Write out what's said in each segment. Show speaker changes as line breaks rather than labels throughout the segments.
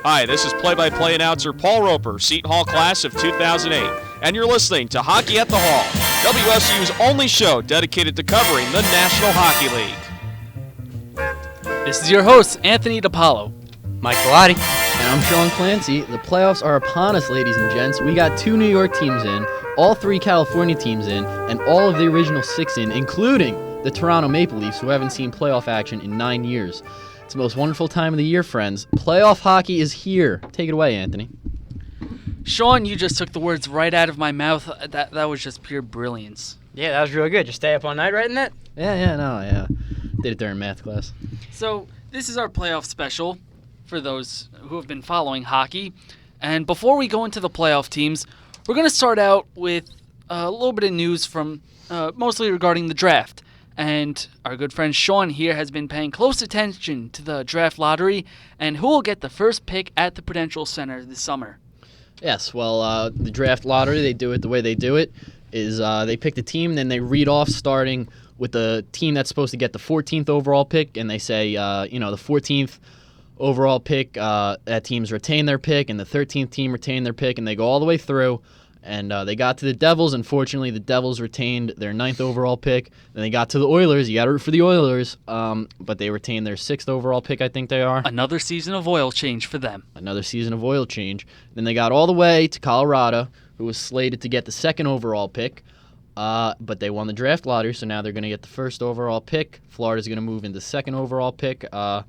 Hi, this is play-by-play announcer Paul Roper, Seton Hall class of 2008, and you're listening to Hockey at the Hall, WSU's only show dedicated to covering the National Hockey League.
This is your host, Anthony DiPaolo.
Mike Galati.
And I'm Sean Clancy. The playoffs are upon us, ladies and gents. We got 2 New York teams in, all 3 California teams in, and all of the original 6 in, including the Toronto Maple Leafs, who haven't seen playoff action in 9 years. It's the most wonderful time of the year, friends. Playoff hockey is here. Take it away, Anthony.
Sean, you just took the words right out of my mouth. That was just pure brilliance.
Yeah, that was really good. Just stay up all night writing that?
Yeah. Did it during math class.
So, this is our playoff special for those who have been following hockey. And before we go into the playoff teams, we're going to start out with a little bit of news from mostly regarding the draft. And our good friend Sean here has been paying close attention to the draft lottery and who will get the first pick at the Prudential Center this summer.
Yes, well, the draft lottery, they do it the way they do it, is they pick the team, then they read off starting with the team that's supposed to get the 14th overall pick, and they say, the 14th overall pick, that team's retain their pick, and the 13th team retain their pick, and they go all the way through. And they got to the Devils. Unfortunately, the Devils retained their 9th overall pick. Then they got to the Oilers. You got to root for the Oilers. But they retained their 6th overall pick, I think they are.
Another season of oil change for them.
Another season of oil change. Then they got all the way to Colorado, who was slated to get the 2nd overall pick. But they won the draft lottery, so now they're going to get the 1st overall pick. Florida's going to move into 2nd overall pick. So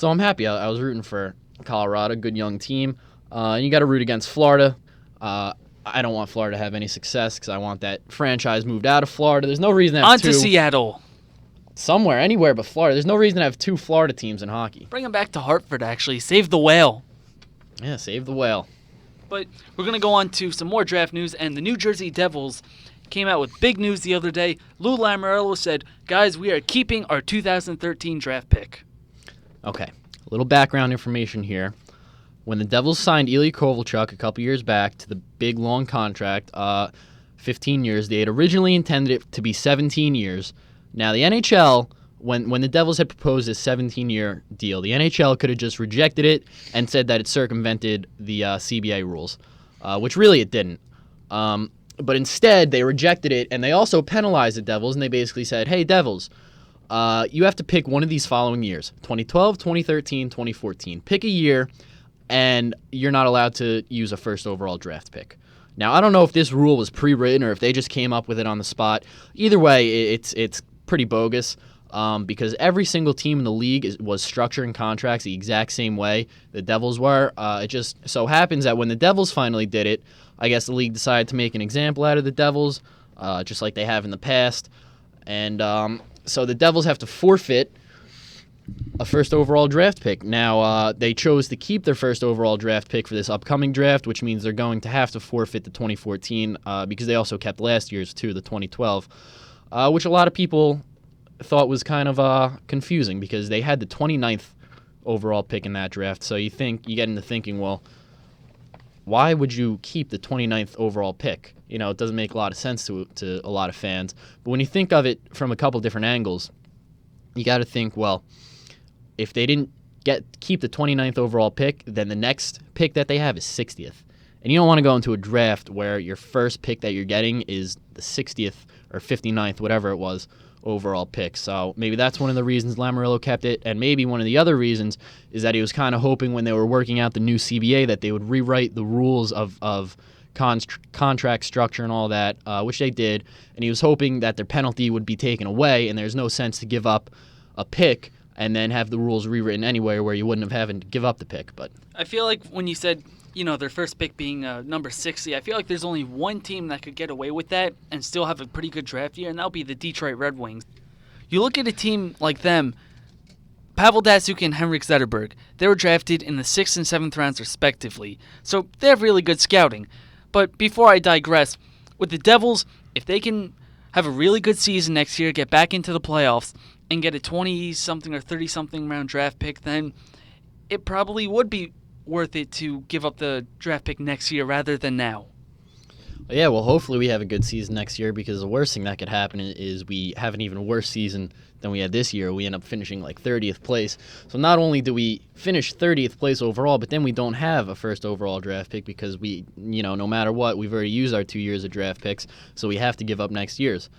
I'm happy. I was rooting for Colorado, good young team. And you got to root against Florida. I don't want Florida to have any success because I want that franchise moved out of Florida. There's no reason to have
On
2.
to Seattle.
Somewhere, anywhere but Florida. There's no reason to have 2 Florida teams in hockey.
Bring them back to Hartford, actually. Save the whale.
Yeah, save the whale.
But we're going to go on to some more draft news, and the New Jersey Devils came out with big news the other day. Lou Lamoriello said, guys, we are keeping our 2013 draft pick.
Okay, a little background information here. When the Devils signed Ilya Kovalchuk a couple years back to the big, long contract, 15 years, they had originally intended it to be 17 years. Now, the NHL, when the Devils had proposed this 17-year deal, the NHL could have just rejected it and said that it circumvented the CBA rules, which really it didn't. But instead, they rejected it, and they also penalized the Devils, and they basically said, hey, Devils, you have to pick one of these following years, 2012, 2013, 2014. Pick a year, and you're not allowed to use a 1st overall draft pick. Now, I don't know if this rule was pre-written or if they just came up with it on the spot. Either way, it's pretty bogus because every single team in the league was structuring contracts the exact same way the Devils were. It just so happens that when the Devils finally did it, I guess the league decided to make an example out of the Devils, just like they have in the past. And so the Devils have to forfeit a 1st overall draft pick. Now, they chose to keep their 1st overall draft pick for this upcoming draft, which means they're going to have to forfeit the 2014 because they also kept last year's too, the 2012, which a lot of people thought was kind of confusing because they had the 29th overall pick in that draft. So you get into thinking, well, why would you keep the 29th overall pick? It doesn't make a lot of sense to a lot of fans. But when you think of it from a couple different angles, you got to think, well, if they didn't keep the 29th overall pick, then the next pick that they have is 60th. And you don't want to go into a draft where your first pick that you're getting is the 60th or 59th, whatever it was, overall pick. So maybe that's one of the reasons Lamoriello kept it. And maybe one of the other reasons is that he was kind of hoping when they were working out the new CBA that they would rewrite the rules of contract structure and all that, which they did. And he was hoping that their penalty would be taken away, and there's no sense to give up a pick and then have the rules rewritten anywhere where you wouldn't have having to give up the pick. But
I feel like when you said, their first pick being number 60, I feel like there's only one team that could get away with that and still have a pretty good draft year, and that'll be the Detroit Red Wings. You look at a team like them, Pavel Datsyuk and Henrik Zetterberg, they were drafted in the 6th and 7th rounds respectively, so they have really good scouting. But before I digress, with the Devils, if they can have a really good season next year, get back into the playoffs, and get a 20-something or 30-something round draft pick, then it probably would be worth it to give up the draft pick next year rather than now.
Yeah, well, hopefully we have a good season next year, because the worst thing that could happen is we have an even worse season than we had this year. We end up finishing like 30th place. So not only do we finish 30th place overall, but then we don't have a first overall draft pick, because we, no matter what, we've already used our 2 years of draft picks, so we have to give up next year's.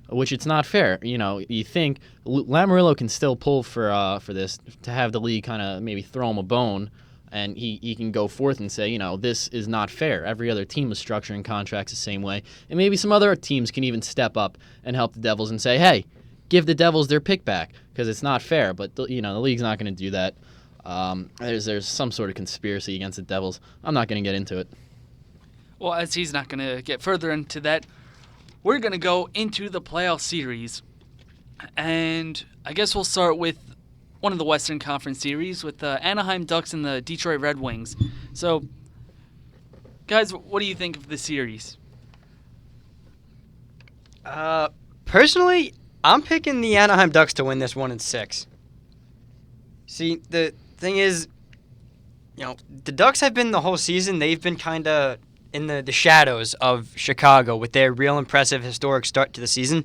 Which it's not fair. You think Lamoriello can still pull for this, to have the league kind of maybe throw him a bone, and he can go forth and say, this is not fair. Every other team is structuring contracts the same way, and maybe some other teams can even step up and help the Devils and say, hey, give the Devils their pick back, because it's not fair. But the league's not going to do that. There's some sort of conspiracy against the Devils. I'm not going to get into it.
Well, as he's not going to get further into that, we're going to go into the playoff series. And I guess we'll start with one of the Western Conference series with the Anaheim Ducks and the Detroit Red Wings. So, guys, what do you think of the series?
Personally, I'm picking the Anaheim Ducks to win this 1 in 6. See, the thing is, the Ducks have been the whole season, they've been kind of in the shadows of Chicago with their real impressive historic start to the season.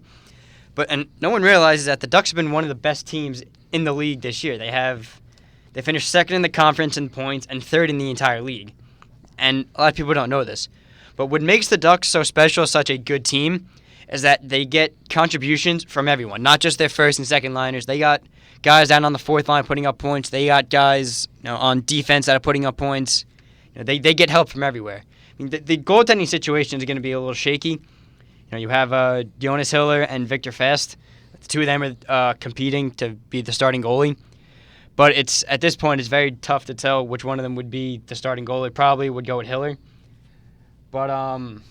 And no one realizes that the Ducks have been one of the best teams in the league this year. They finished second in the conference in points and third in the entire league. And a lot of people don't know this. But what makes the Ducks so special, such a good team, is that they get contributions from everyone, not just their first and second liners. They got guys down on the fourth line putting up points. They got guys on defense that are putting up points. They get help from everywhere. I mean, the goaltending situation is going to be a little shaky. You have Jonas Hiller and Victor Fast. The two of them are competing to be the starting goalie. But at this point, it's very tough to tell which one of them would be the starting goalie. Probably would go with Hiller. But I mean,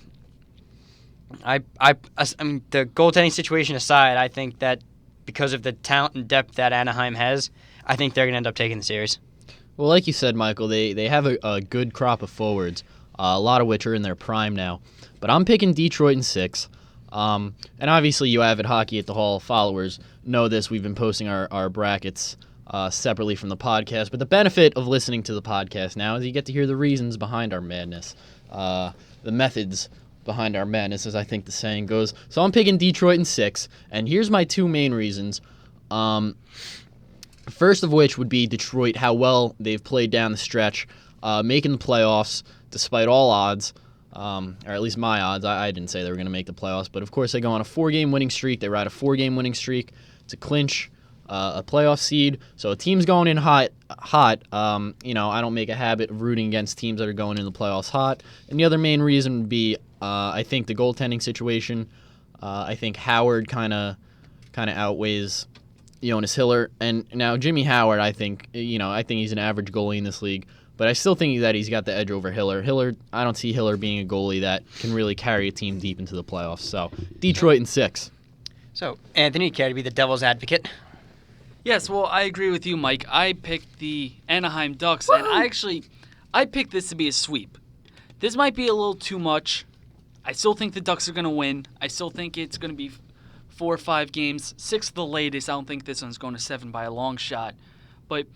the goaltending situation aside, I think that because of the talent and depth that Anaheim has, I think they're going to end up taking the series.
Well, like you said, Michael, they have a good crop of forwards, a lot of which are in their prime now. But I'm picking Detroit in 6. And obviously you Avid Hockey at the Hall followers know this. We've been posting our brackets separately from the podcast. But the benefit of listening to the podcast now is you get to hear the reasons behind our madness, the methods behind our madness, as I think the saying goes. So I'm picking Detroit in 6. And here's my 2 main reasons. First of which would be Detroit, how well they've played down the stretch, making the playoffs despite all odds. Or at least my odds. I didn't say they were going to make the playoffs, but of course they go on a 4-game winning streak. They ride a 4-game winning streak to clinch a playoff seed. So a team's going in hot. I don't make a habit of rooting against teams that are going in the playoffs hot. And the other main reason would be, I think the goaltending situation. I think Howard kind of outweighs Jonas Hiller, and now Jimmy Howard. I think he's an average goalie in this league. But I still think that he's got the edge over Hiller. I don't see Hiller being a goalie that can really carry a team deep into the playoffs. So, Detroit in 6.
So, Anthony, care to be the devil's advocate?
Yes, well, I agree with you, Mike. I picked the Anaheim Ducks, and I picked this to be a sweep. This might be a little too much. I still think the Ducks are going to win. I still think it's going to be 4 or 5 games. 6 the latest. I don't think this one's going to 7 by a long shot. But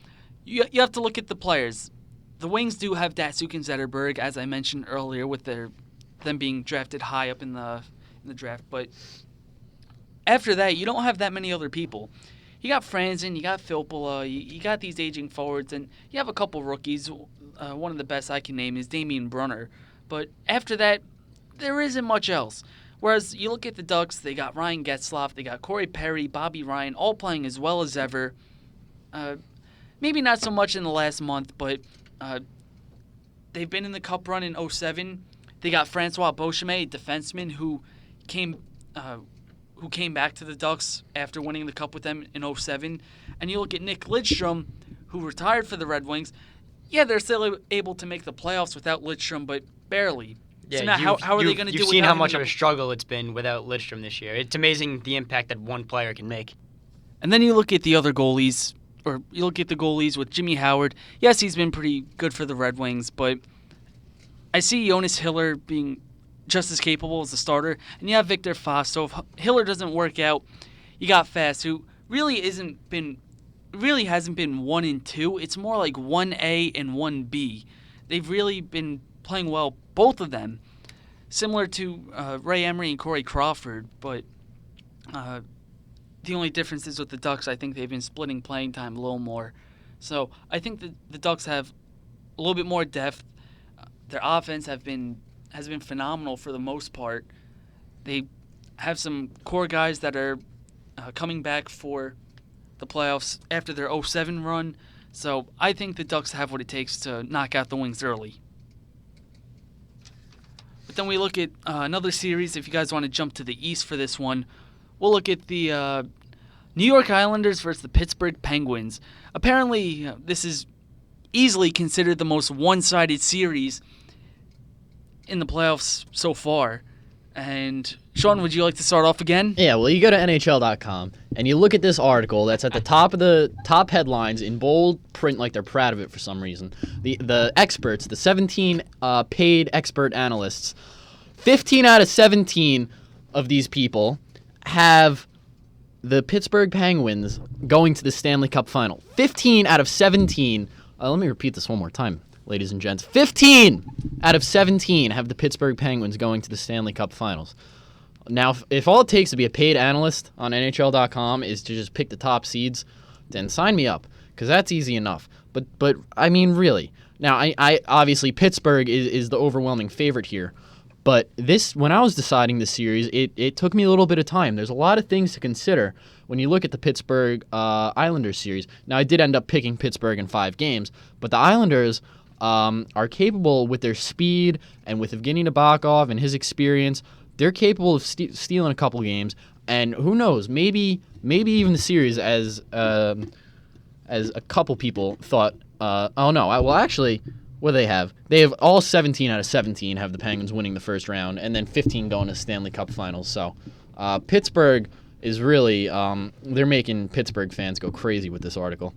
you have to look at the players. The Wings do have Datsyuk and Zetterberg, as I mentioned earlier, with them being drafted high up in the draft. But after that, you don't have that many other people. You got Franzen, you got Filppula, you got these aging forwards, and you have a couple rookies. One of the best I can name is Damian Brunner. But after that, there isn't much else. Whereas you look at the Ducks, they got Ryan Getzlaf, they got Corey Perry, Bobby Ryan, all playing as well as ever. Maybe not so much in the last month, but they've been in the Cup run in 2007. They got Francois Beauchemin, a defenseman who came back to the Ducks after winning the Cup with them in 2007. And you look at Nick Lidstrom, who retired for the Red Wings. Yeah, they're still able to make the playoffs without Lidstrom, but barely.
Yeah,
so now how are they going to do it?
You've seen how much of a struggle it's been without Lidstrom this year. It's amazing the impact that one player can make.
And then you look at the other goalies. Or you look at the goalies with Jimmy Howard. Yes, he's been pretty good for the Red Wings, but I see Jonas Hiller being just as capable as a starter. And you have Victor Fast. So if Hiller doesn't work out, you got Fast, who really hasn't been 1 and 2. It's more like 1A and 1B. They've really been playing well, both of them. similar to Ray Emery and Corey Crawford, but the only difference is with the Ducks, I think they've been splitting playing time a little more. So I think the Ducks have a little bit more depth. Their offense has been phenomenal for the most part. They have some core guys that are coming back for the playoffs after their 07 run. So I think the Ducks have what it takes to knock out the Wings early. But then we look at another series. If you guys want to jump to the East for this one, we'll look at the New York Islanders versus the Pittsburgh Penguins. Apparently, this is easily considered the most one-sided series in the playoffs so far. And Sean, would you like to start off again?
Yeah, well, you go to NHL.com and you look at this article that's at the top of the top headlines in bold print, like they're proud of it for some reason. The experts, the 17 paid expert analysts, 15 out of 17 of these people have the Pittsburgh Penguins going to the Stanley Cup Final. 15 out of 17. Let me repeat this one more time, ladies and gents. 15 out of 17 have the Pittsburgh Penguins going to the Stanley Cup Finals. Now, if all it takes to be a paid analyst on NHL.com is to just pick the top seeds, then sign me up, because that's easy enough. But I mean, really. Now, I obviously Pittsburgh is the overwhelming favorite here. But when I was deciding the series, it took me a little bit of time. There's a lot of things to consider when you look at the Pittsburgh Islanders series. Now, I did end up picking Pittsburgh in 5 games, but the Islanders are capable with their speed and with Evgeny Nabokov and his experience. They're capable of stealing a couple games, and who knows, maybe even the series, as a couple people thought. Actually, what do they have? They have all 17 out of 17 have the Penguins winning the first round, and then 15 going to Stanley Cup Finals. So Pittsburgh is really they're making Pittsburgh fans go crazy with this article,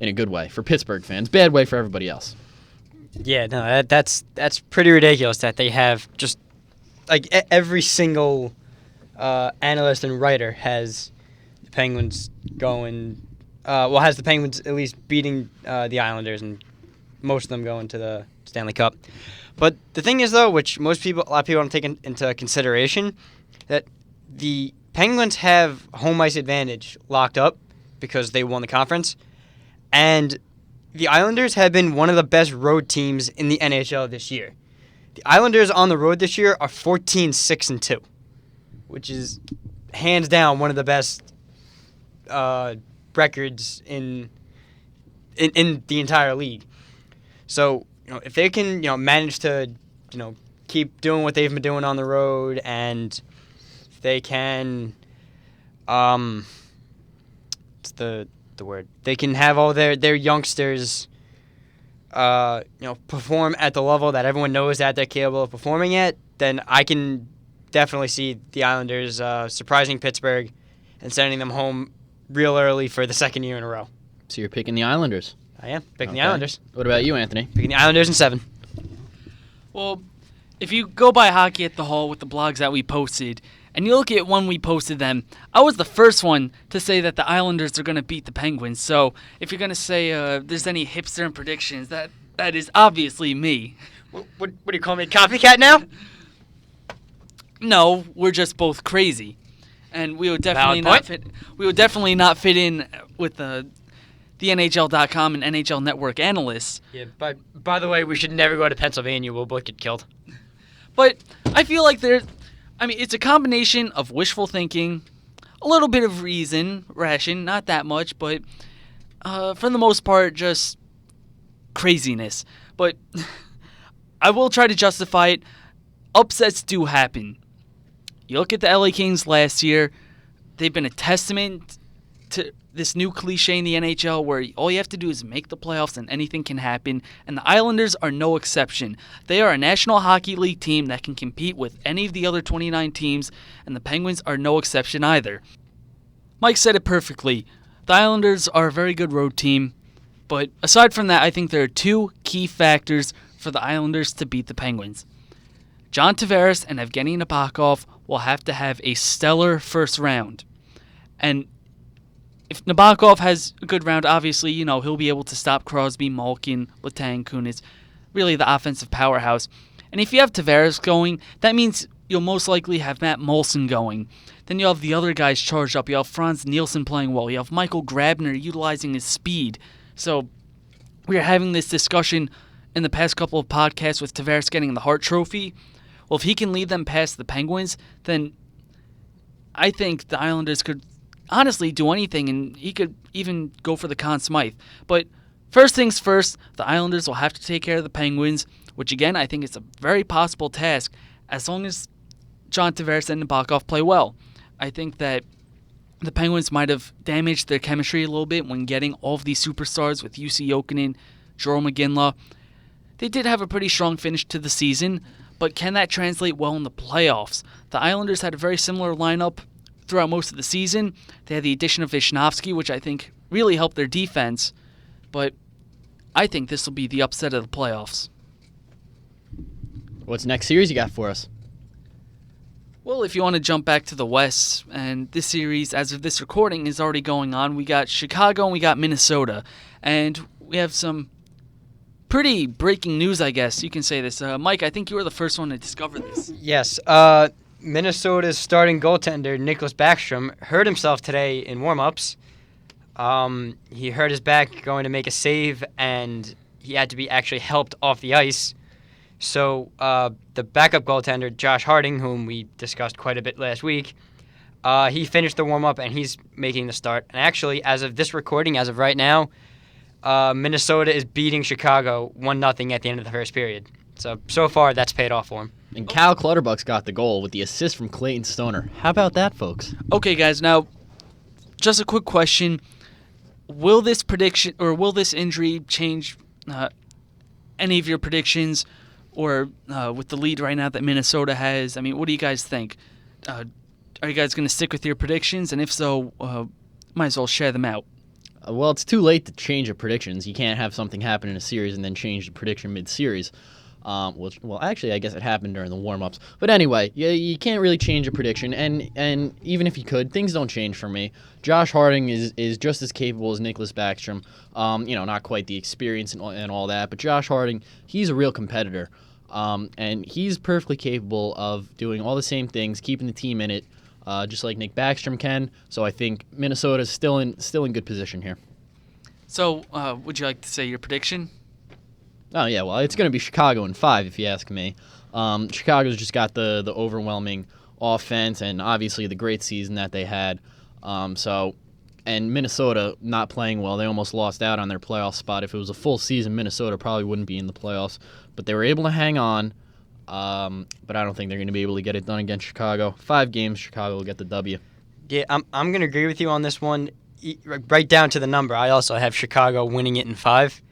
in a good way for Pittsburgh fans, bad way for everybody else.
Yeah, no, that's pretty ridiculous that they have just like every single analyst and writer has the Penguins going. Has the Penguins at least beating the Islanders, and most of them going to the Stanley Cup. But the thing is, though, which a lot of people don't take into consideration, that the Penguins have home ice advantage locked up because they won the conference, and the Islanders have been one of the best road teams in the NHL this year. The Islanders on the road this year are 14-6-2, which is hands down one of the best records in the entire league. So, if they can, manage to, keep doing what they've been doing on the road, and if they can, what's the word? They can have all their youngsters, perform at the level that everyone knows that they're capable of performing at, then I can definitely see the Islanders surprising Pittsburgh and sending them home real early for the second year in a row.
So you're picking the Islanders.
I am picking the Islanders.
What about you, Anthony?
Picking the Islanders in 7.
Well, if you go by Hockey at the Hall with the blogs that we posted, and you look at when we posted them, I was the first one to say that the Islanders are going to beat the Penguins. So if you're going to say there's any hipster and predictions, that is obviously me.
What do you call me, copycat now?
No, we're just both crazy, and we would definitely not fit. We would definitely not fit in with the NHL.com and NHL Network analysts.
Yeah, but by the way, we should never go to Pennsylvania. We'll both get killed.
But I feel like it's a combination of wishful thinking, a little bit of ration, not that much, but for the most part, just craziness. But I will try to justify it. Upsets do happen. You look at the LA Kings last year, they've been a testament to this new cliche in the NHL where all you have to do is make the playoffs and anything can happen, and the Islanders are no exception. They are a National Hockey League team that can compete with any of the other 29 teams, and the Penguins are no exception either. Mike said it perfectly. The Islanders are a very good road team, but aside from that, I think there are 2 key factors for the Islanders to beat the Penguins. John Tavares and Evgeny Nabokov will have to have a stellar first round, and if Nabokov has a good round, obviously, he'll be able to stop Crosby, Malkin, Letang, Kunis, really the offensive powerhouse. And if you have Tavares going, that means you'll most likely have Matt Molson going. Then you'll have the other guys charged up. You have Franz Nielsen playing well. You have Michael Grabner utilizing his speed. So we are having this discussion in the past couple of podcasts with Tavares getting the Hart Trophy. Well, if he can lead them past the Penguins, then I think the Islanders could honestly do anything, and he could even go for the Conn Smythe. But first things first, the Islanders will have to take care of the Penguins, which again, I think it's a very possible task as long as John Tavares and Nabokov play well. I think that the Penguins might have damaged their chemistry a little bit when getting all of these superstars with UC Jokinen, Jarome Iginla. They did have a pretty strong finish to the season, but can that translate well in the playoffs? The Islanders had a very similar lineup throughout most of the season. They had the addition of Vishnofsky, which I think really helped their defense, but I think this will be the upset of the playoffs.
What's next series you got for us?
Well, if you want to jump back to the West, and this series, as of this recording, is already going on, we got Chicago and we got Minnesota, and we have some pretty breaking news, I guess you can say this. Mike, I think you were the first one to discover this.
Yes. Minnesota's starting goaltender, Nicholas Backstrom, hurt himself today in warm-ups. He hurt his back going to make a save, and he had to be actually helped off the ice. So the backup goaltender, Josh Harding, whom we discussed quite a bit last week, he finished the warm-up, and he's making the start. And actually, as of this recording, as of right now, Minnesota is beating Chicago 1-0 at the end of the first period. So far, that's paid off for him.
And Cal Clutterbuck's got the goal with the assist from Clayton Stoner. How about that, folks?
Okay, guys, now, just a quick question. Will this prediction, or will this injury change any of your predictions, or with the lead right now that Minnesota has? I mean, what do you guys think? Are you guys going to stick with your predictions? And if so, might as well share them out.
Well, it's too late to change your predictions. You can't have something happen in a series and then change the prediction mid-series. Well, actually, I guess it happened during the warm-ups. But anyway, you can't really change a prediction, and even if you could, things don't change for me. Josh Harding is just as capable as Nicholas Backstrom. Not quite the experience and all that, but Josh Harding, he's a real competitor, and he's perfectly capable of doing all the same things, keeping the team in it, just like Nick Backstrom can. So I think Minnesota's still in good position here.
So, would you like to say your prediction?
Oh, yeah, well, it's going to be Chicago in 5, if you ask me. Chicago's just got the overwhelming offense and obviously the great season that they had. And Minnesota not playing well. They almost lost out on their playoff spot. If it was a full season, Minnesota probably wouldn't be in the playoffs. But they were able to hang on. But I don't think they're going to be able to get it done against Chicago. 5 games, Chicago will get the W.
Yeah, I'm going to agree with you on this one. Right down to the number. I also have Chicago winning it in 5.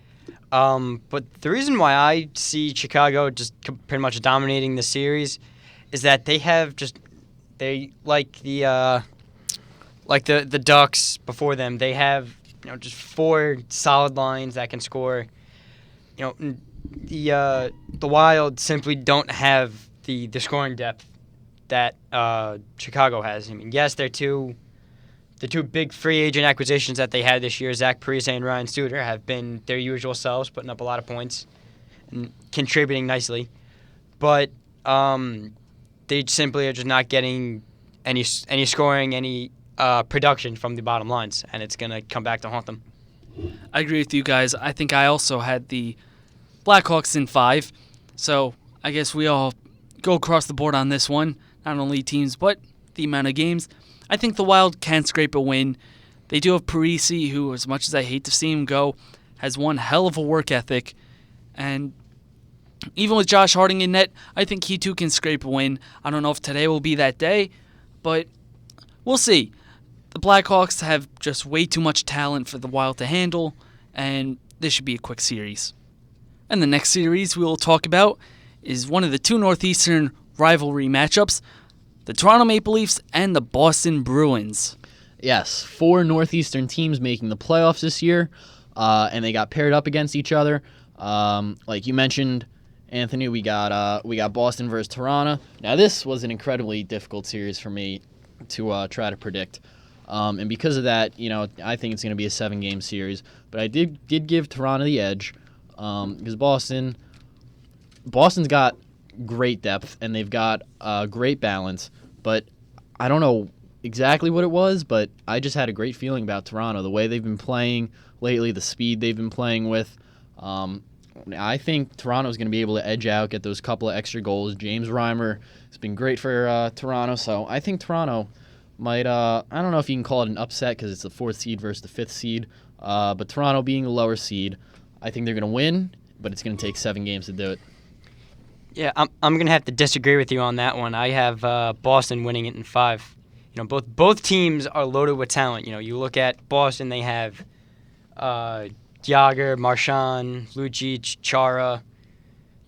But the reason why I see Chicago just pretty much dominating the series is that they like the Ducks before them. They have just 4 solid lines that can score. The Wild simply don't have the scoring depth that Chicago has. I mean, yes, the two big free agent acquisitions that they had this year, Zach Parise and Ryan Suter, have been their usual selves, putting up a lot of points and contributing nicely. But they simply are just not getting any scoring, any production from the bottom lines, and it's going to come back to haunt them.
I agree with you guys. I think I also had the Blackhawks in 5, so I guess we all go across the board on this one, not only teams, but the amount of games. I think the Wild can scrape a win. They do have Parise, who, as much as I hate to see him go, has one hell of a work ethic. And even with Josh Harding in net, I think he too can scrape a win. I don't know if today will be that day, but we'll see. The Blackhawks have just way too much talent for the Wild to handle, and this should be a quick series. And the next series we will talk about is one of the 2 Northeastern rivalry matchups, the Toronto Maple Leafs and the Boston Bruins.
Yes, 4 Northeastern teams making the playoffs this year, and they got paired up against each other. Like you mentioned, Anthony, we got Boston versus Toronto. Now, this was an incredibly difficult series for me to try to predict. And because of that, I think it's going to be a 7-game series. But I did give Toronto the edge because Boston's got great depth and they've got great balance, but I don't know exactly what it was, but I just had a great feeling about Toronto, the way they've been playing lately, the speed they've been playing with. I think Toronto's going to be able to edge out, get those couple of extra goals. James Reimer has been great for Toronto, so I think Toronto might, I don't know if you can call it an upset because it's the 4th seed versus the 5th seed, but Toronto being the lower seed, I think they're going to win, but it's going to take 7 games to do it.
Yeah, I'm going to have to disagree with you on that one. I have Boston winning it in 5. You know, both teams are loaded with talent. You know, you look at Boston, they have Jagr, Marchand, Lucic, Chara.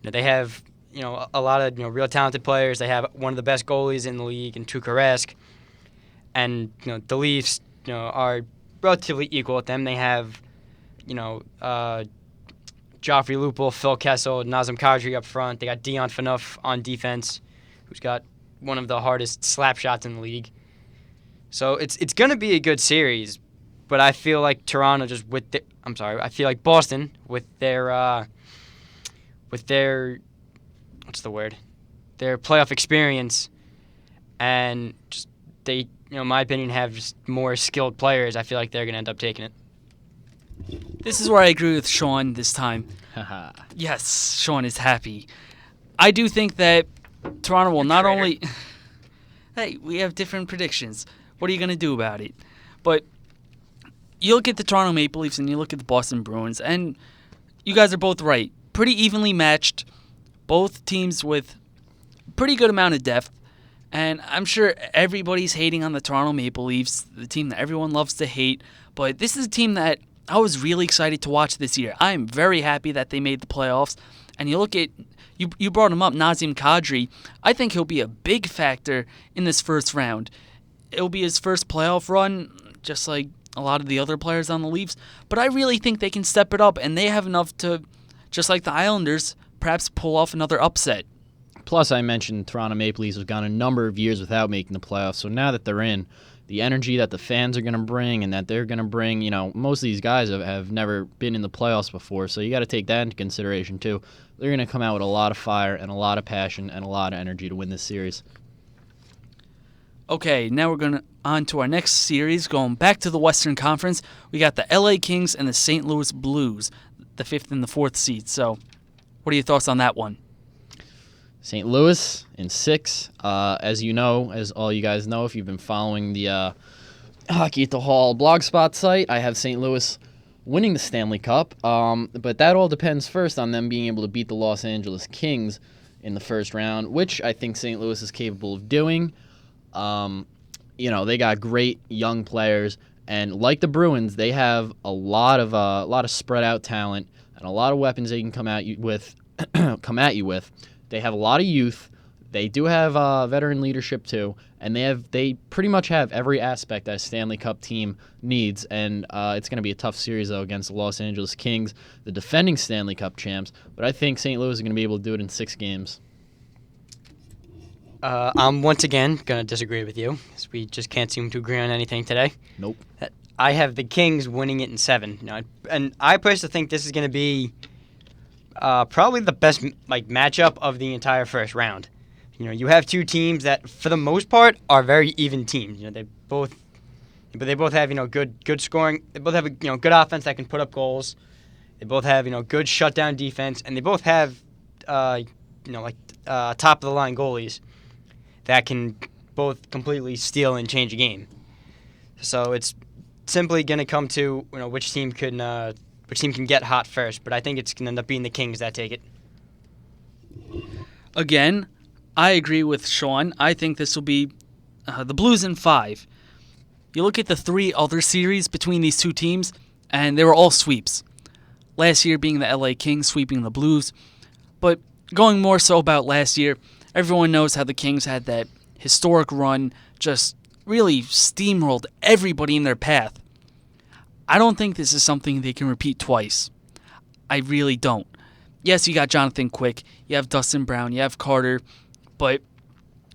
You know, they have, you know, a lot of, you know, real talented players. They have one of the best goalies in the league in Tuukka Rask. And, you know, the Leafs, you know, are relatively equal with them. They have, you know, Joffrey Lupul, Phil Kessel, Nazem Kadri up front. They got Dion Phaneuf on defense, who's got one of the hardest slap shots in the league. So it's going to be a good series, but I feel like Toronto just I feel like Boston with their their playoff experience, and just they, you know, in my opinion, have just more skilled players. I feel like they're going to end up taking it.
This is where I agree with Sean this time. Yes, Sean is happy. I do think that Toronto will not only... Hey, we have different predictions. What are you going to do about it? But you look at the Toronto Maple Leafs and you look at the Boston Bruins, and you guys are both right. Pretty evenly matched. Both teams with pretty good amount of depth. And I'm sure everybody's hating on the Toronto Maple Leafs, the team that everyone loves to hate. But this is a team that I was really excited to watch this year. I am very happy that they made the playoffs. And you look at, you brought him up, Nazem Kadri. I think he'll be a big factor in this first round. It'll be his first playoff run, just like a lot of the other players on the Leafs. But I really think they can step it up, and they have enough to, just like the Islanders, perhaps pull off another upset.
Plus, I mentioned Toronto Maple Leafs have gone a number of years without making the playoffs, so now that they're in, the energy that the fans are going to bring and that they're going to bring, you know, most of these guys have never been in the playoffs before, so you got to take that into consideration too. They're going to come out with a lot of fire and a lot of passion and a lot of energy to win this series.
Okay, now we're going on to our next series, going back to the Western Conference. We got the LA Kings and the St. Louis Blues, the 5th and the 4th seed. So, what are your thoughts on that one?
St. Louis in 6. As you know, as all you guys know, if you've been following the Hockey at the Hall blogspot site, I have St. Louis winning the Stanley Cup. But that all depends first on them being able to beat the Los Angeles Kings in the first round, which I think St. Louis is capable of doing. You know, they got great young players, and like the Bruins, they have a lot of spread out talent and a lot of weapons they can come at you with. They have a lot of youth. They do have veteran leadership too, and they pretty much have every aspect that a Stanley Cup team needs. And it's going to be a tough series though against the Los Angeles Kings, the defending Stanley Cup champs. But I think St. Louis is going to be able to do it in 6 games.
I'm once again going to disagree with you, because we just can't seem to agree on anything today.
Nope.
I have the Kings winning it in 7. You know, and I personally think this is going to be probably the best matchup of the entire first round. You know, you have two teams that, for the most part, are very even teams. You know, they both have, you know, good scoring. They both have a, you know, good offense that can put up goals. They both have, you know, good shutdown defense, and they both have top of the line goalies that can both completely steal and change a game. So it's simply going to come to, you know, which team can get hot first. But I think it's going to end up being the Kings that take it.
Again, I agree with Sean. I think this will be the Blues in 5. You look at the 3 other series between these two teams, and they were all sweeps. Last year being the LA Kings sweeping the Blues. But going more so about last year, everyone knows how the Kings had that historic run, just really steamrolled everybody in their path. I don't think this is something they can repeat twice. I really don't. Yes, you got Jonathan Quick, you have Dustin Brown, you have Carter, but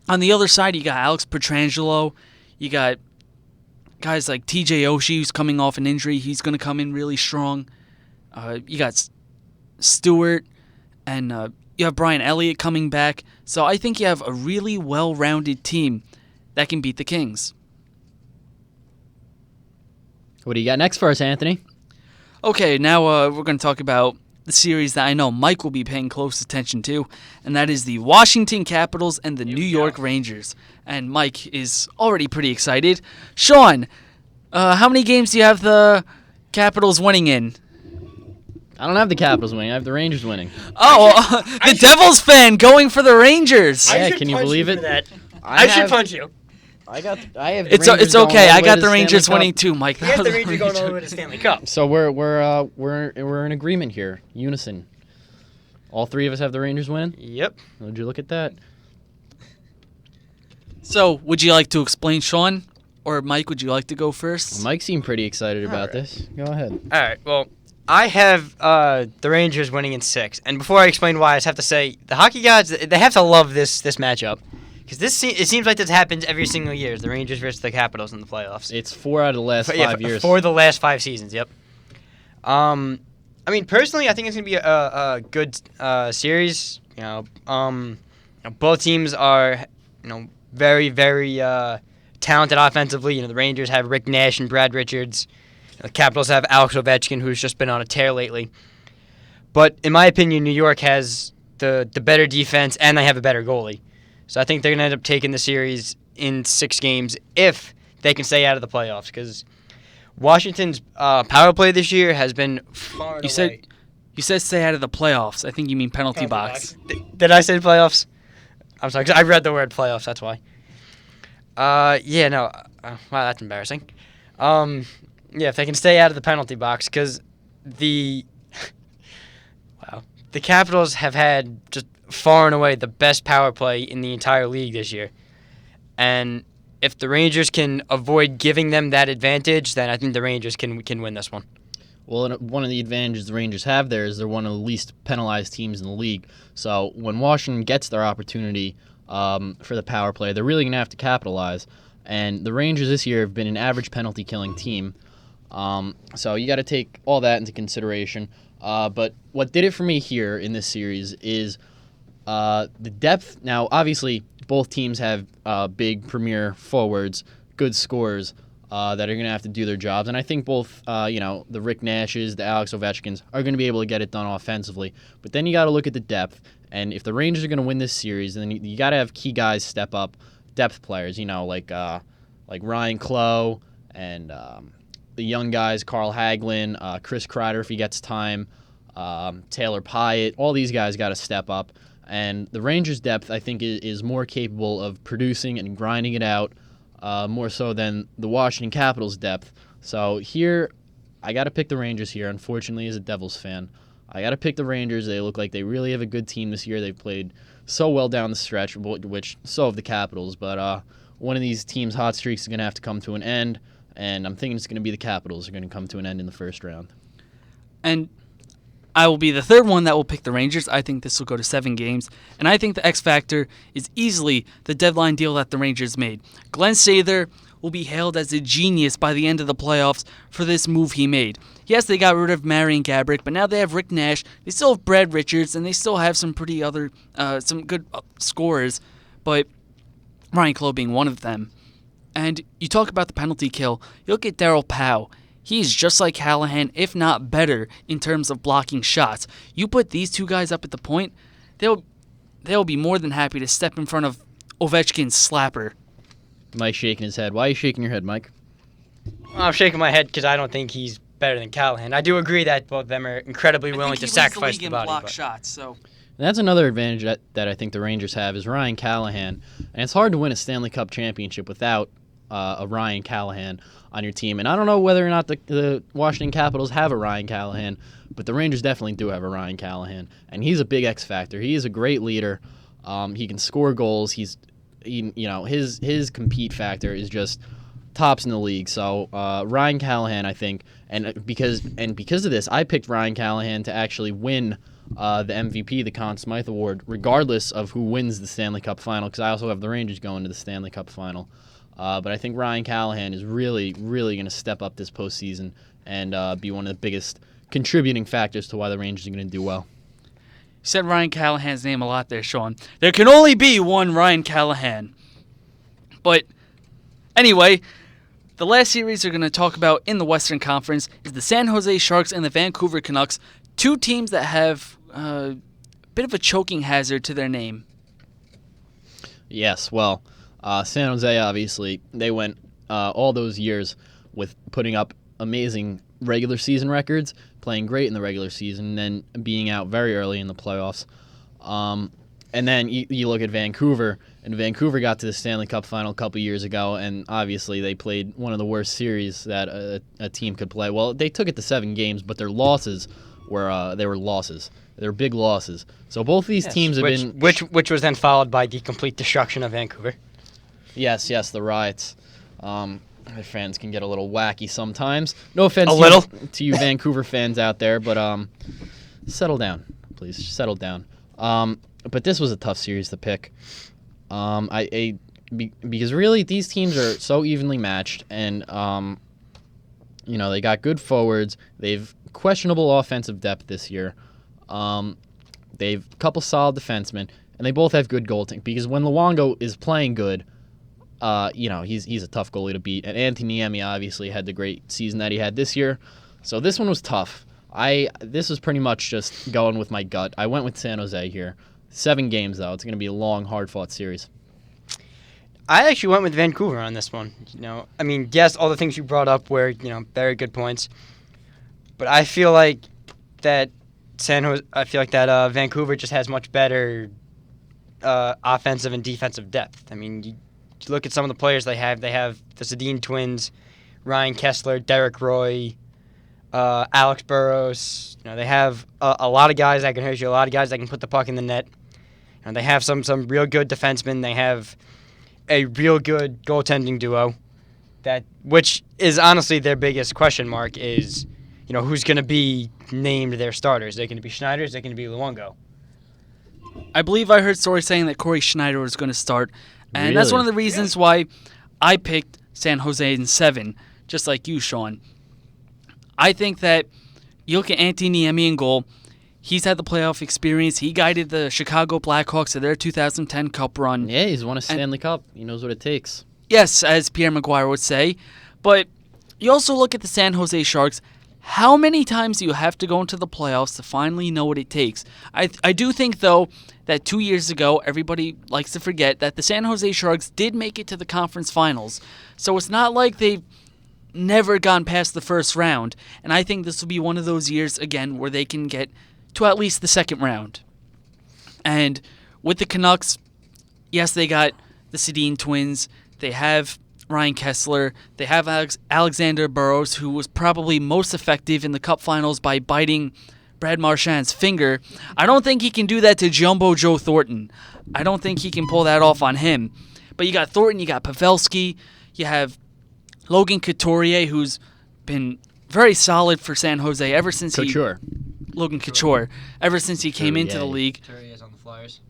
on the other side, you got Alex Pietrangelo, you got guys like TJ Oshie, who's coming off an injury. He's going to come in really strong. You got Stewart and You have Brian Elliott coming back. So I think you have a really well-rounded team that can beat the Kings.
What do you got next for us, Anthony?
Okay, now we're going to talk about the series that I know Mike will be paying close attention to, and that is the Washington Capitals and the New York Rangers. And Mike is already pretty excited. Sean, how many games do you have the Capitals winning in?
I don't have the Capitals winning. I have the Rangers winning.
Oh, the Devils fan going for the Rangers.
Yeah, can you believe it?
I should punch you.
I have. The
It's
Rangers
okay.
going all
I
the way
got
to
the Rangers
Stanley
winning
Cup.
too, Mike.
You have the Rangers going all the way to Stanley Cup.
So we're in agreement here, unison. All three of us have the Rangers winning.
Yep.
Would you look at that?
So, would you like to explain, Sean? Or Mike, would you like to go first?
Mike seemed pretty excited about
All right.
this. Go ahead.
All right. Well, I have the Rangers winning in 6. And before I explain why, I just have to say the hockey gods, they have to love this matchup. Because it seems like this happens every single year. The Rangers versus the Capitals in the playoffs.
It's 4 out of the last 5 years.
For the last 5 seasons, yep. I mean, personally, I think it's going to be a good series. Both teams are, very, very talented offensively. The Rangers have Rick Nash and Brad Richards. The Capitals have Alex Ovechkin, who's just been on a tear lately. But in my opinion, New York has the better defense, and they have a better goalie. So I think they're going to end up taking the series in 6 games if they can stay out of the playoffs. Because Washington's power play this year has been far and away.
You said stay out of the playoffs. I think you mean penalty box.
Did I say playoffs? I'm sorry, 'cause I read the word playoffs. That's why. Wow, that's embarrassing. If they can stay out of the penalty box, because the Capitals have had just far and away the best power play in the entire league this year. And if the Rangers can avoid giving them that advantage, then I think the Rangers can win this one.
Well, one of the advantages the Rangers have there is they're one of the least penalized teams in the league. So when Washington gets their opportunity for the power play, they're really going to have to capitalize. And the Rangers this year have been an average penalty-killing team. So you got to take all that into consideration. But what did it for me here in this series is the depth. Now, obviously, both teams have big premier forwards, good scorers that are going to have to do their jobs. And I think both, the Rick Nashes, the Alex Ovechkins are going to be able to get it done offensively. But then you got to look at the depth. And if the Rangers are going to win this series, then you got to have key guys step up, depth players, like Ryan Clough and the young guys, Carl Hagelin, Chris Kreider if he gets time, Taylor Pyatt. All these guys got to step up. And the Rangers' depth, I think, is more capable of producing and grinding it out, more so than the Washington Capitals' depth. So here, I got to pick the Rangers here, unfortunately, as a Devils fan. I got to pick the Rangers. They look like they really have a good team this year. They've played so well down the stretch, which so have the Capitals. But one of these teams' hot streaks is going to have to come to an end, and I'm thinking it's going to be the Capitals are going to come to an end in the first round.
And I will be the third one that will pick the Rangers. I think this will go to 7 games. And I think the X factor is easily the deadline deal that the Rangers made. Glenn Sather will be hailed as a genius by the end of the playoffs for this move he made. Yes, they got rid of Marian Gaborik, but now they have Rick Nash. They still have Brad Richards, and they still have some good scorers, but Ryan Clough being one of them. And you talk about the penalty kill. You look at Darryl Powell. He's just like Callahan, if not better, in terms of blocking shots. You put these two guys up at the point, they'll be more than happy to step in front of Ovechkin's slapper.
Mike's shaking his head. Why are you shaking your head, Mike?
I'm shaking my head because I don't think he's better than Callahan. I do agree that both of them are incredibly willing to sacrifice the body.
Block shots, so.
And that's another advantage that I think the Rangers have is Ryan Callahan. And it's hard to win a Stanley Cup championship without a Ryan Callahan on your team. And I don't know whether or not the Washington Capitals have a Ryan Callahan, but the Rangers definitely do have a Ryan Callahan. And he's a big X factor. He is a great leader. He can score goals. His compete factor is just tops in the league. So Ryan Callahan, I think, and because of this, I picked Ryan Callahan to actually win the MVP, the Conn Smythe Award, regardless of who wins the Stanley Cup final, because I also have the Rangers going to the Stanley Cup final. But I think Ryan Callahan is really, really going to step up this postseason and be one of the biggest contributing factors to why the Rangers are going to do well.
said Ryan Callahan's name a lot there, Sean. There can only be one Ryan Callahan. But anyway, the last series we're going to talk about in the Western Conference is the San Jose Sharks and the Vancouver Canucks, two teams that have a bit of a choking hazard to their name.
Yes, well, San Jose, obviously, they went all those years with putting up amazing regular season records, playing great in the regular season, then being out very early in the playoffs. And then you look at Vancouver, and Vancouver got to the Stanley Cup final a couple years ago, and obviously they played one of the worst series that a team could play. Well, they took it to 7 games, but their losses were losses. They were big losses. So both these teams have been...
Which was then followed by the complete destruction of Vancouver.
Yes, the riots. The fans can get a little wacky sometimes. No offense to you Vancouver fans out there, but settle down, please. Settle down. But this was a tough series to pick. Because really these teams are so evenly matched, and they got good forwards. They've questionable offensive depth this year. They've a couple solid defensemen, and they both have good goaltending. Because when Luongo is playing good, he's a tough goalie to beat. And Antti Niemi obviously had the great season that he had this year. So this one was tough. This was pretty much just going with my gut. I went with San Jose here. 7 games, though. It's going to be a long, hard-fought series.
I actually went with Vancouver on this one. Yes, all the things you brought up were, very good points. But I feel like that Vancouver just has much better offensive and defensive depth. You look at some of the players they have. They have the Sedin twins, Ryan Kessler, Derek Roy, Alex Burrows. They have a lot of guys that can hurt you, a lot of guys that can put the puck in the net. They have some real good defensemen. They have a real good goaltending duo, which is honestly their biggest question mark is, who's going to be named their starters. They're going to be Schneider, they're going to be Luongo.
I believe I heard stories saying that Corey Schneider was going to start, and
Really?
that's one of the reasons why I picked San Jose in 7, just like you, Sean. I think that you look at Antti Niemi in goal. He's had the playoff experience. He guided the Chicago Blackhawks to their 2010 Cup run.
Yeah, he's won a Stanley Cup. He knows what it takes.
Yes, as Pierre Maguire would say. But you also look at the San Jose Sharks. How many times do you have to go into the playoffs to finally know what it takes? I do think, though, that 2 years ago, everybody likes to forget that the San Jose Sharks did make it to the conference finals. So it's not like they've never gone past the first round. And I think this will be one of those years, again, where they can get to at least the second round. And with the Canucks, yes, they got the Sedin twins. They have Ryan Kessler. They have Alexander Burrows, who was probably most effective in the Cup Finals by biting Brad Marchand's finger. I don't think he can do that to Jumbo Joe Thornton. I don't think he can pull that off on him. But you got Thornton, you got Pavelski, you have Logan Couturier, who's been very solid for San Jose ever since Logan Couture, ever since he came into the league.
Couturier is on the Flyers.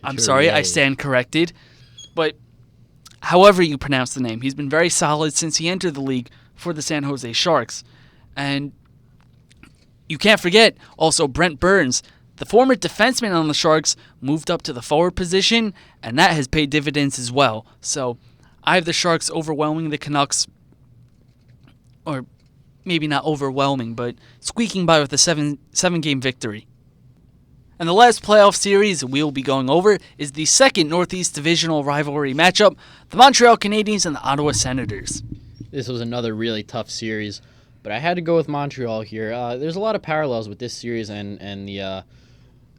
I'm sorry, I stand corrected. But however you pronounce the name, he's been very solid since he entered the league for the San Jose Sharks. And you can't forget also Brent Burns, the former defenseman on the Sharks, moved up to the forward position, and that has paid dividends as well. So I have the Sharks overwhelming the Canucks, or maybe not overwhelming, but squeaking by with a seven-game victory. And the last playoff series we'll be going over is the second Northeast Divisional rivalry matchup, the Montreal Canadiens and the Ottawa Senators.
This was another really tough series, but I had to go with Montreal here. There's a lot of parallels with this series and the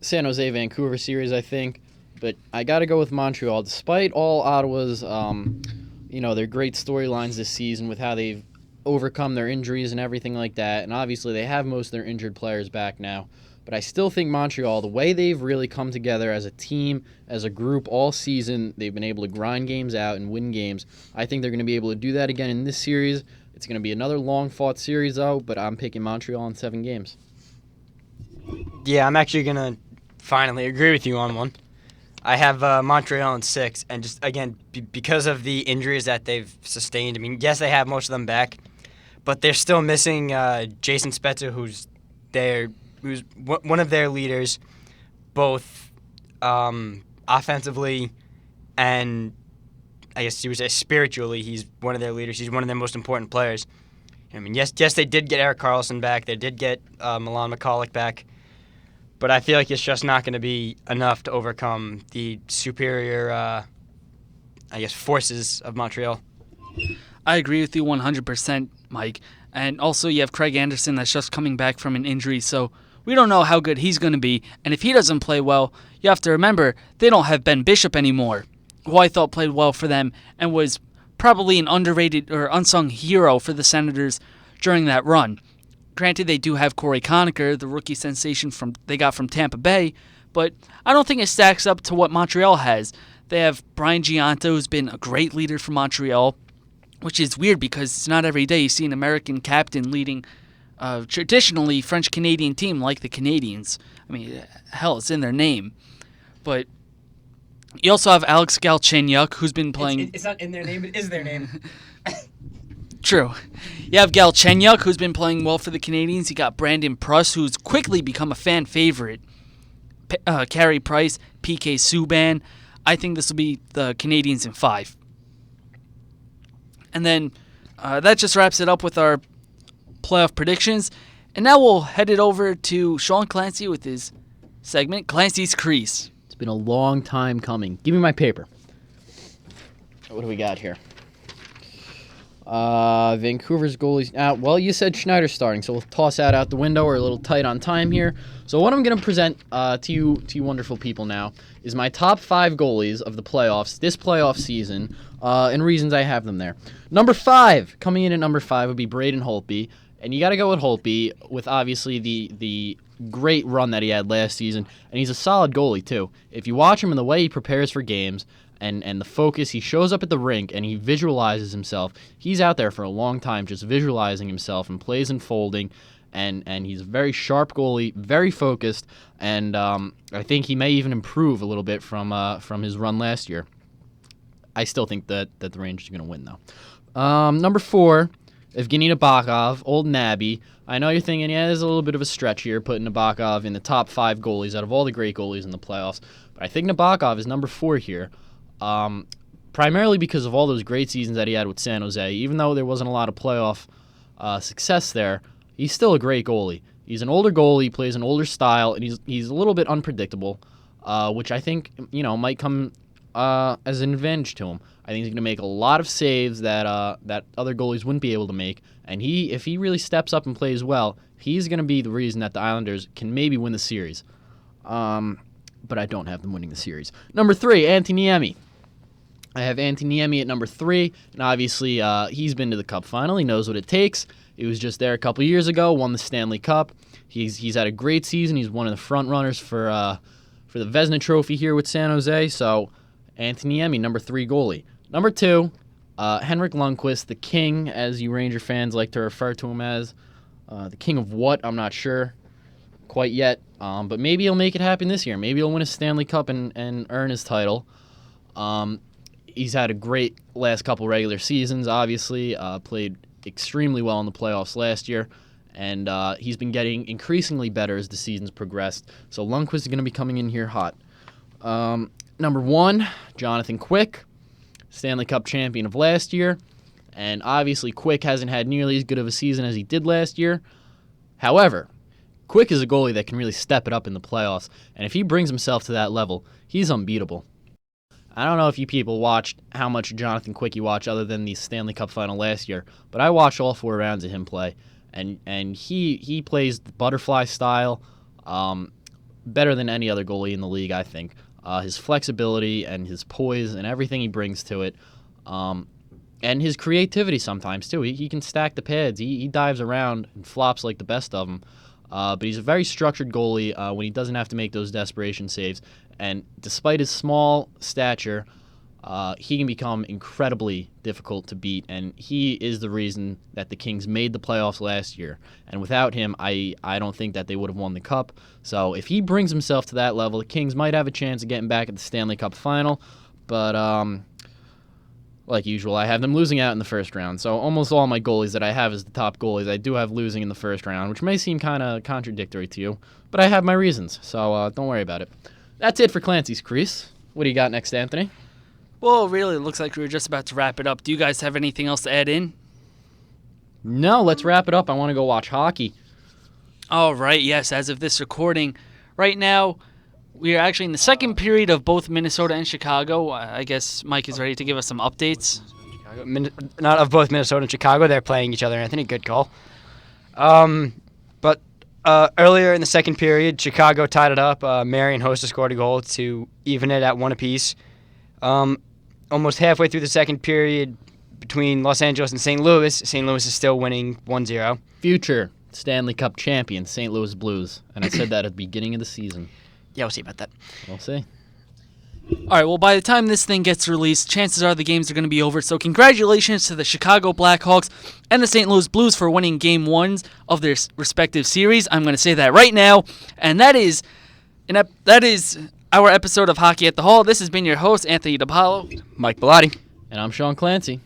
San Jose-Vancouver series, I think, but I got to go with Montreal. Despite all Ottawa's, their great storylines this season with how they've overcome their injuries and everything like that, and obviously they have most of their injured players back now. But I still think Montreal, the way they've really come together as a team, as a group all season, they've been able to grind games out and win games. I think they're going to be able to do that again in this series. It's going to be another long-fought series, though, but I'm picking Montreal in 7 games.
Yeah, I'm actually going to finally agree with you on one. I have Montreal in 6, and just, again, because of the injuries that they've sustained, yes, they have most of them back, but they're still missing Jason Spezza, who's one of their leaders. both offensively and I guess you would say spiritually. He's one of their leaders. He's one of their most important players. I mean, yes, they did get Erik Karlsson back. They did get Milan Michalek back. But I feel like it's just not going to be enough to overcome the superior, forces of Montreal.
I agree with you 100%, Mike. And also you have Craig Anderson that's just coming back from an injury, so we don't know how good he's going to be. And if he doesn't play well, you have to remember they don't have Ben Bishop anymore, who I thought played well for them and was probably an underrated or unsung hero for the Senators during that run. Granted, they do have Corey Conacher, the rookie sensation they got from Tampa Bay, but I don't think it stacks up to what Montreal has. They have Brian Gianto, who's been a great leader for Montreal, which is weird because it's not every day you see an American captain leading a traditionally French-Canadian team like the Canadiens. I mean, hell, it's in their name. But you also have Alex Galchenyuk, who's been playing...
It's not in their name, it is their name.
True. You have Galchenyuk, who's been playing well for the Canadiens. You got Brandon Pruss, who's quickly become a fan favorite. Carey Price, PK Subban. I think this will be the Canadiens in 5. And then that just wraps it up with our playoff predictions. And now we'll head it over to Sean Clancy with his segment, Clancy's Crease.
It's been a long time coming. Give me my paper. What do we got here? Vancouver's goalies. Well, you said Schneider starting, so we'll toss that out the window. We're a little tight on time here. So what I'm going to present to you wonderful people now is my top 5 goalies of the playoffs this playoff season, and reasons I have them there. Number 5, coming in at number 5 would be Braden Holtby, and you got to go with Holtby with obviously the great run that he had last season, and he's a solid goalie too. If you watch him and the way he prepares for games, and the focus, he shows up at the rink and he visualizes himself. He's out there for a long time just visualizing himself and plays unfolding, and he's a very sharp goalie, very focused, and I think he may even improve a little bit from his run last year. I still think that the Rangers are going to win, though. Number 4, Evgeny Nabokov, old Nabby. I know you're thinking, yeah, there's a little bit of a stretch here putting Nabokov in the top 5 goalies out of all the great goalies in the playoffs, but I think Nabokov is number 4 here. Primarily because of all those great seasons that he had with San Jose. Even though there wasn't a lot of playoff success there, he's still a great goalie. He's an older goalie, plays an older style, and he's a little bit unpredictable, which I think might come as an advantage to him. I think he's going to make a lot of saves that other goalies wouldn't be able to make, and if he really steps up and plays well, he's going to be the reason that the Islanders can maybe win the series. But I don't have them winning the series. Number 3, Antti Niemi. I have Antti Niemi at number 3, and obviously he's been to the Cup final. He knows what it takes. He was just there a couple years ago, won the Stanley Cup. He's had a great season. He's one of the front runners for the Vezina Trophy here with San Jose. So Antti Niemi, number 3 goalie. Number 2, Henrik Lundqvist, the king, as you Ranger fans like to refer to him as. The king of what? I'm not sure quite yet. But maybe he'll make it happen this year. Maybe he'll win a Stanley Cup and earn his title. He's had a great last couple regular seasons, obviously. Played extremely well in the playoffs last year. And he's been getting increasingly better as the season's progressed. So Lundqvist is going to be coming in here hot. Number 1, Jonathan Quick, Stanley Cup champion of last year. And obviously Quick hasn't had nearly as good of a season as he did last year. However, Quick is a goalie that can really step it up in the playoffs, and if he brings himself to that level, he's unbeatable. I don't know if you people watched how much Jonathan Quick you watch other than the Stanley Cup final last year, but I watched all 4 rounds of him play, and he plays the butterfly style better than any other goalie in the league, I think. His flexibility and his poise and everything he brings to it, and his creativity sometimes, too. He can stack the pads. He dives around and flops like the best of them. But he's a very structured goalie when he doesn't have to make those desperation saves. And despite his small stature, he can become incredibly difficult to beat. And he is the reason that the Kings made the playoffs last year. And without him, I don't think that they would have won the Cup. So if he brings himself to that level, the Kings might have a chance of getting back at the Stanley Cup final. But like usual, I have them losing out in the first round. So almost all my goalies that I have as the top goalies, I do have losing in the first round, which may seem kind of contradictory to you, but I have my reasons, so don't worry about it. That's it for Clancy's Crease. What do you got next, Anthony?
Well, really, it looks like we were just about to wrap it up. Do you guys have anything else to add in?
No, let's wrap it up. I want to go watch hockey.
All right, yes, as of this recording, right now, we are actually in the second period of both Minnesota and Chicago. I guess Mike is ready to give us some updates.
Not of both Minnesota and Chicago. They're playing each other, Anthony. Good call. But earlier in the second period, Chicago tied it up. Marian Hossa scored a goal to even it at 1 apiece. Almost halfway through the second period between Los Angeles and St. Louis is still winning 1-0.
Future Stanley Cup champion, St. Louis Blues. And I said that at the beginning of the season.
Yeah, we'll see about that.
We'll see.
All right, well, by the time this thing gets released, chances are the games are going to be over. So congratulations to the Chicago Blackhawks and the St. Louis Blues for winning Game 1s of their respective series. I'm going to say that right now. And that is our episode of Hockey at the Hall. This has been your host, Anthony DiPaolo.
Mike Bellotti.
And I'm Sean Clancy.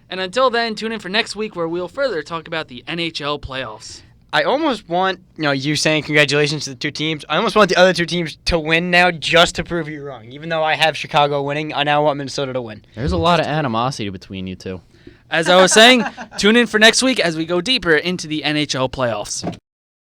And until then, tune in for next week where we'll further talk about the NHL playoffs.
I almost want, you saying congratulations to the two teams. I almost want the other two teams to win now just to prove you wrong. Even though I have Chicago winning, I now want Minnesota to win.
There's a lot of animosity between you two.
As I was saying, tune in for next week as we go deeper into the NHL playoffs.